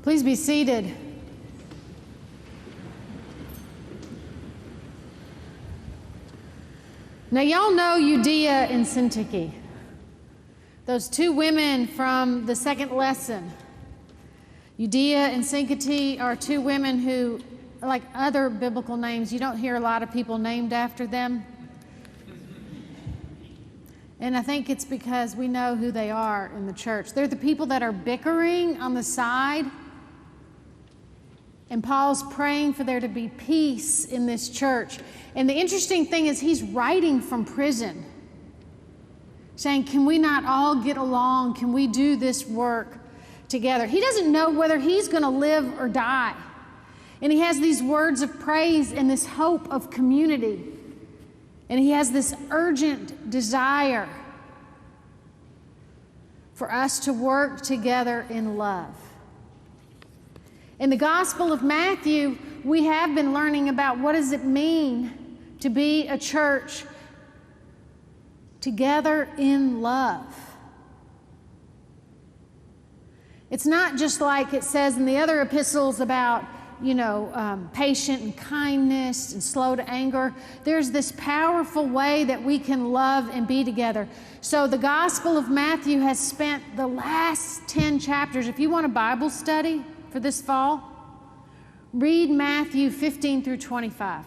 Please be seated. Now, y'all know Euodia and Syntyche, those two women from the second lesson. Euodia and Syntyche are two women who, like other biblical names, you don't hear a lot of people named after them. And I think it's because we know who they are in the church. They're the people that are bickering on the side. And Paul's praying for there to be peace in this church. And the interesting thing is he's writing from prison, saying, can we not all get along? Can we do this work together? He doesn't know whether he's going to live or die. And he has these words of praise and this hope of community. And he has this urgent desire for us to work together in love. In the Gospel of Matthew, we have been learning about what does it mean to be a church together in love. It's not just like it says in the other epistles about, patient and kindness and slow to anger. There's this powerful way that we can love and be together. So the Gospel of Matthew has spent the last 10 chapters. If you want a Bible study for this fall, read Matthew 15 through 25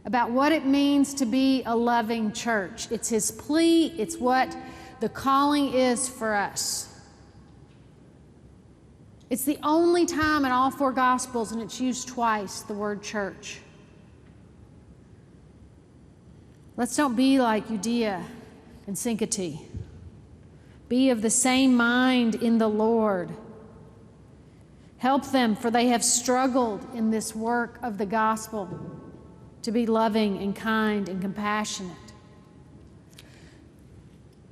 about what it means to be a loving church. It's his plea. It's what the calling is for us. It's the only time in all four Gospels, and it's used twice, the word church. Let's don't be like Euodia and Syntyche. Be of the same mind in the Lord. Help them, for they have struggled in this work of the gospel to be loving and kind and compassionate.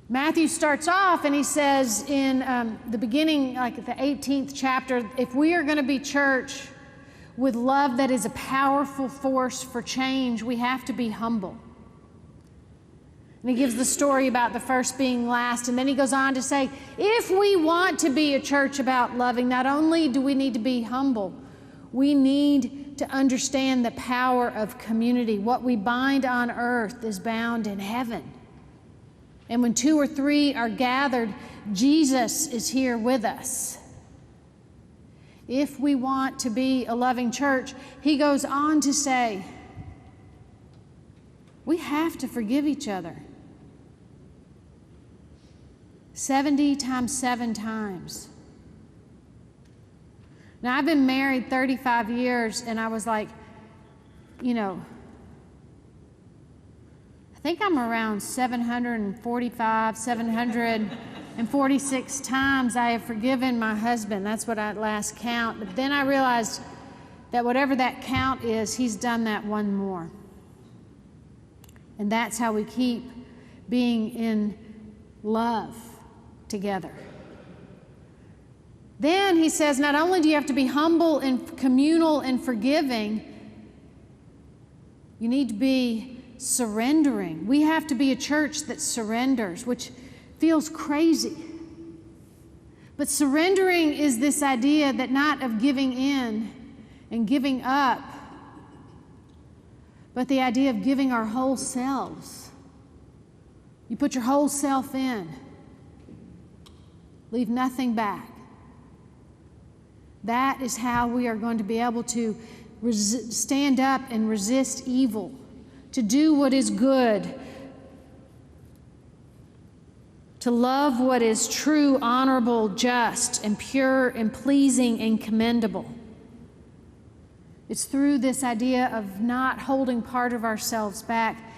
Matthew starts off and he says in the beginning, like the 18th chapter, if we are going to be church with love that is a powerful force for change, we have to be humble. And he gives the story about the first being last. And then he goes on to say, if we want to be a church about loving, not only do we need to be humble, we need to understand the power of community. What we bind on earth is bound in heaven. And when 2 or 3 are gathered, Jesus is here with us. If we want to be a loving church, he goes on to say, we have to forgive each other. 70 times 7 times. Now, I've been married 35 years, and I was like, I think I'm around 745, 746 times I have forgiven my husband. That's what I last count. But then I realized that whatever that count is, he's done that one more. And that's how we keep being in love together. Then he says, not only do you have to be humble and communal and forgiving, you need to be surrendering. We have to be a church that surrenders, which feels crazy. But surrendering is this idea that not of giving in and giving up, but the idea of giving our whole selves. You put your whole self in. Leave nothing back. That is how we are going to be able to stand up and resist evil, to do what is good, to love what is true, honorable, just, and pure, and pleasing, and commendable. It's through this idea of not holding part of ourselves back.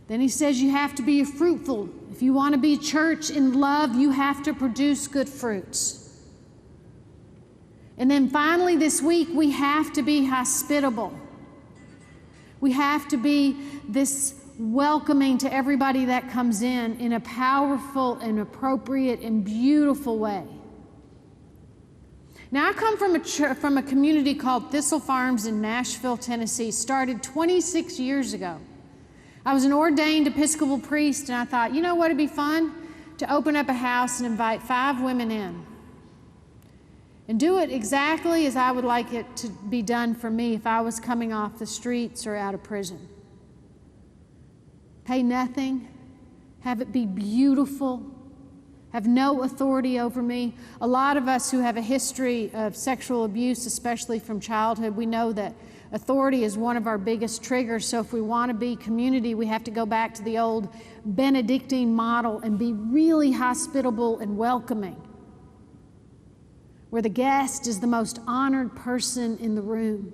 Then he says you have to be fruitful. If you want to be church in love, you have to produce good fruits. And then finally this week, we have to be hospitable. We have to be this welcoming to everybody that comes in a powerful and appropriate and beautiful way. Now, I come from a community called Thistle Farms in Nashville, Tennessee, started 26 years ago. I was an ordained Episcopal priest, and I thought, what, it'd be fun to open up a house and invite 5 women in. and do it exactly as I would like it to be done for me if I was coming off the streets or out of prison. Pay nothing, have it be beautiful, have no authority over me. A lot of us who have a history of sexual abuse, especially from childhood, we know that authority is one of our biggest triggers. So if we want to be community, we have to go back to the old Benedictine model and be really hospitable and welcoming, where the guest is the most honored person in the room.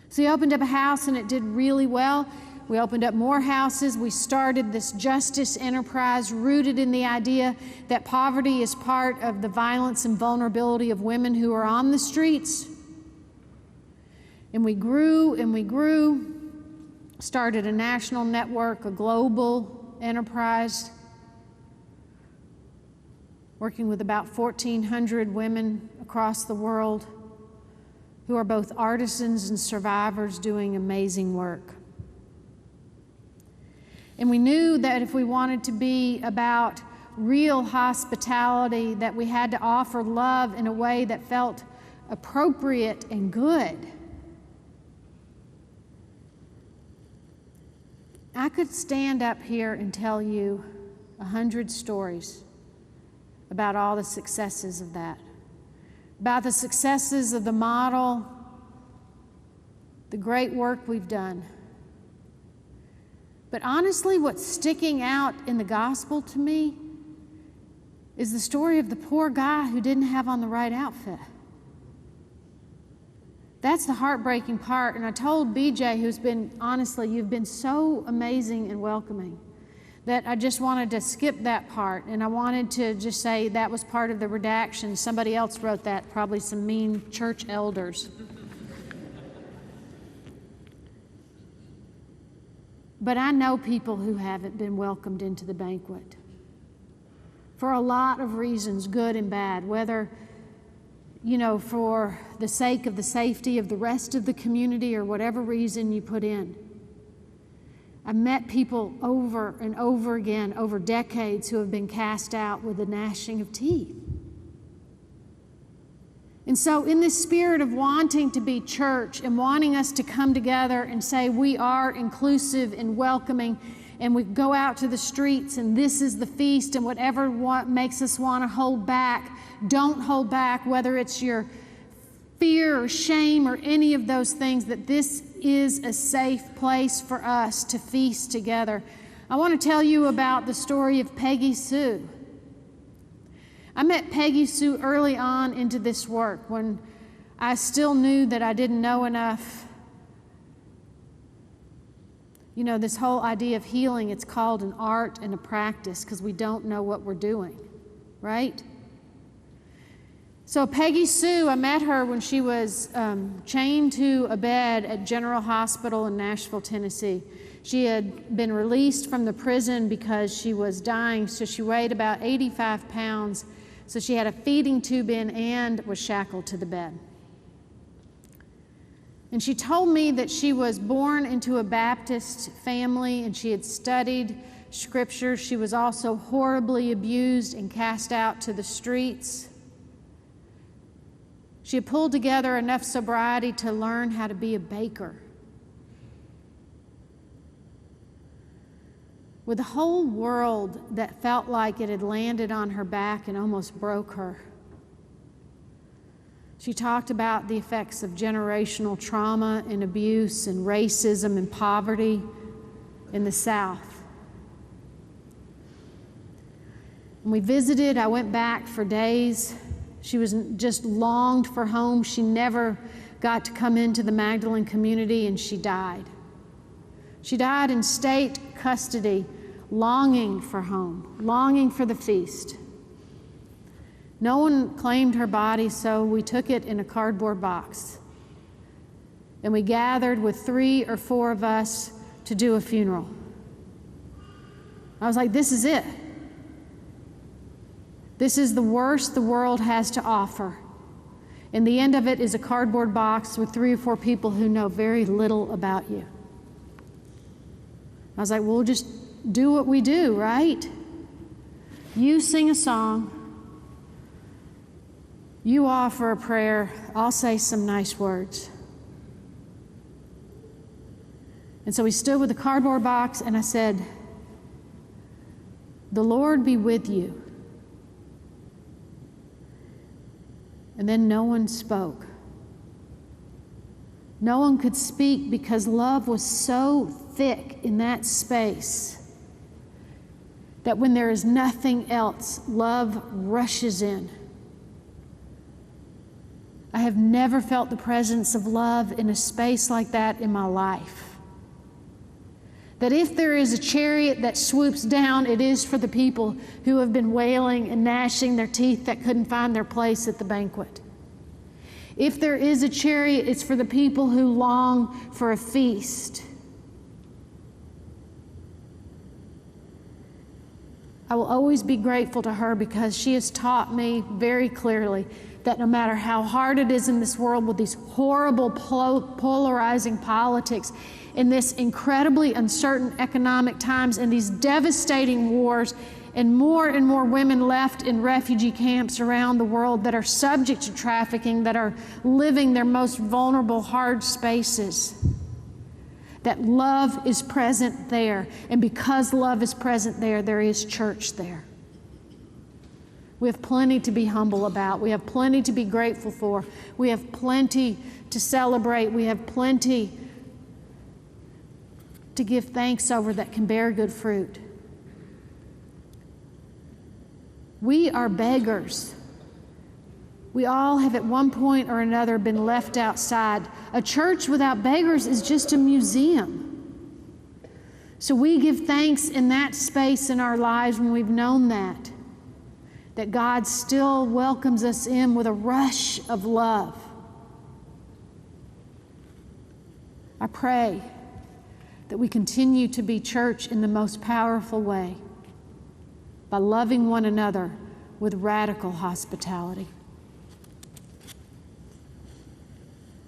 So he opened up a house and it did really well. We opened up more houses. We started this justice enterprise rooted in the idea that poverty is part of the violence and vulnerability of women who are on the streets. And we grew and we grew, started a national network, a global enterprise, working with about 1,400 women across the world who are both artisans and survivors doing amazing work. And we knew that if we wanted to be about real hospitality, that we had to offer love in a way that felt appropriate and good. I could stand up here and tell you 100 stories about all the successes of that, about the successes of the model, the great work we've done. But honestly, what's sticking out in the gospel to me is the story of the poor guy who didn't have on the right outfit. That's the heartbreaking part. And I told BJ, who's been, honestly, you've been so amazing and welcoming, that I just wanted to skip that part. And I wanted to just say that was part of the redaction. Somebody else wrote that, probably some mean church elders. But I know people who haven't been welcomed into the banquet for a lot of reasons, good and bad, whether, for the sake of the safety of the rest of the community or whatever reason you put in. I've met people over and over again over decades who have been cast out with the gnashing of teeth. And so in this spirit of wanting to be church and wanting us to come together and say we are inclusive and welcoming, and we go out to the streets and this is the feast, and whatever makes us want to hold back, don't hold back, whether it's your fear or shame or any of those things, that this is a safe place for us to feast together. I want to tell you about the story of Peggy Sue. I met Peggy Sue early on into this work when I still knew that I didn't know enough. This whole idea of healing, it's called an art and a practice because we don't know what we're doing, right? So Peggy Sue, I met her when she was chained to a bed at General Hospital in Nashville, Tennessee. She had been released from the prison because she was dying, so she weighed about 85 pounds. So she had a feeding tube in and was shackled to the bed. And she told me that she was born into a Baptist family and she had studied Scripture. She was also horribly abused and cast out to the streets. She had pulled together enough sobriety to learn how to be a baker. With a whole world that felt like it had landed on her back and almost broke her. She talked about the effects of generational trauma and abuse and racism and poverty in the South. When we visited, I went back for days. She was just longed for home. She never got to come into the Magdalene community, and she died. She died in state custody, longing for home, longing for the feast. No one claimed her body, so we took it in a cardboard box. And we gathered with 3 or 4 of us to do a funeral. I was like, this is it. This is the worst the world has to offer. And the end of it is a cardboard box with 3 or 4 people who know very little about you. I was like, we'll just do what we do, right? You sing a song, You offer a prayer, I'll say some nice words. And so we stood with the cardboard box, and I said, the Lord be with you. And then no one spoke. No one could speak because love was so thick in that space that when there is nothing else, love rushes in. I have never felt the presence of love in a space like that in my life. That if there is a chariot that swoops down, it is for the people who have been wailing and gnashing their teeth that couldn't find their place at the banquet. If there is a chariot, it's for the people who long for a feast. I will always be grateful to her because she has taught me very clearly that no matter how hard it is in this world with these horrible polarizing politics, in this incredibly uncertain economic times, and these devastating wars, and more women left in refugee camps around the world that are subject to trafficking, that are living their most vulnerable, hard spaces, that love is present there. And because love is present there, there is church there. We have plenty to be humble about. We have plenty to be grateful for. We have plenty to celebrate. We have plenty to give thanks over that can bear good fruit. We are beggars. We all have at one point or another been left outside. A church without beggars is just a museum. So we give thanks in that space in our lives when we've known that God still welcomes us in with a rush of love. I pray that we continue to be church in the most powerful way by loving one another with radical hospitality.